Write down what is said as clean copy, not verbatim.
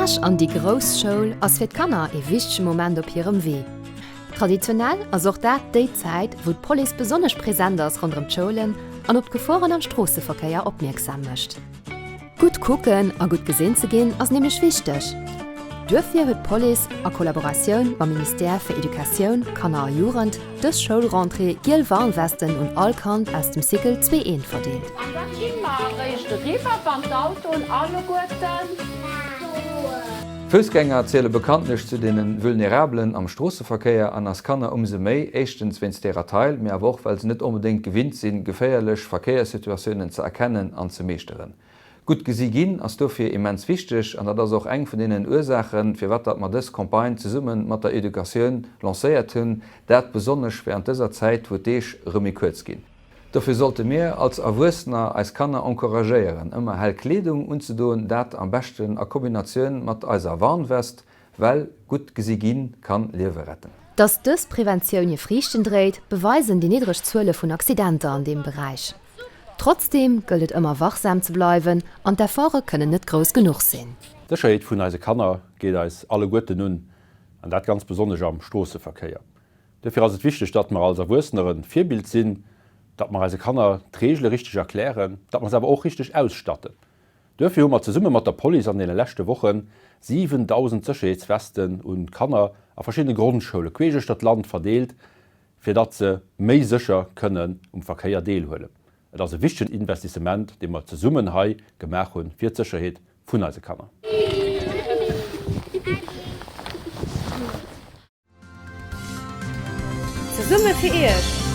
Marsch an die Grossschule ass fir d'Kanner e wichtege Moment op hirem Wee. Traditionell ass och dat déi Zäit, wo d'Poli besonnech präsent ass rund d'Scholen an op Geforen am Strosseverkeier opmerksam mëcht. Gut kucken a gut gesinn ze ginn ass nemech wichtech. Dufir huet Poli a Kollaboratioun am Ministère fir Educationun, Kanner a Jurend, dës Schoulrentrée giel Warnwesten und Allkant aus dem Sikel 2 verdeelt. Fußgänger zähle bekanntlich zu den Vulnerablen am Strassenverkehr an as Kanner umse méi, echtens wenns derer Teil, mehr woch, weil sie nicht unbedingt gewinnt sind, gefährlich Verkehrssituationen zu erkennen an zu meesteren. Gut gesi ginn ass dofir immens wichtig, an dat das auch eng von denen Ursachen, fir wat dat man des Kompagne zu summen mat der Education lancéiert hunn, dat besonders während dieser Zeit wo deich rëmi kurz ginn. Dafür sollte mehr als Erwussener als Kanner encouragéieren, immer hell Kleidung unzudoen, dat am besten a Kombinationun mat eiser Warnwest, weil gut gesi ginn kann Liewe retten. Dass dës Präventioun je Frichten dreht, beweisen die niedrig Zuelle vun Accidenter an dem Bereich. Trotzdem gëlt immer wachsam zu bleiben an der Fahrer können net groß genug sinn. Der Scheit vun eise Kanner geht als alle Gute nun an dat ganz besonders am Strassenverkehr. Dafür ist es wichtig, dass man als Erwachsenen Vorbild sind, dass man als Kanner die Regeln richtig erklären, dass man es aber auch richtig ausstatten. Dafür haben wir zusammen mit der Polizei in den letzten Wochen 7000 Sicherheitswesten und Kanner an verschiedene Grundschulen quer durch das Land verteilt, für dass sie mehr sicher können Verkehr teilnehmen. Das ist ein wichtiges Investiment, das wir zusammen gemacht haben für die Sicherheit von unseren Kanner. Zusammen für euch!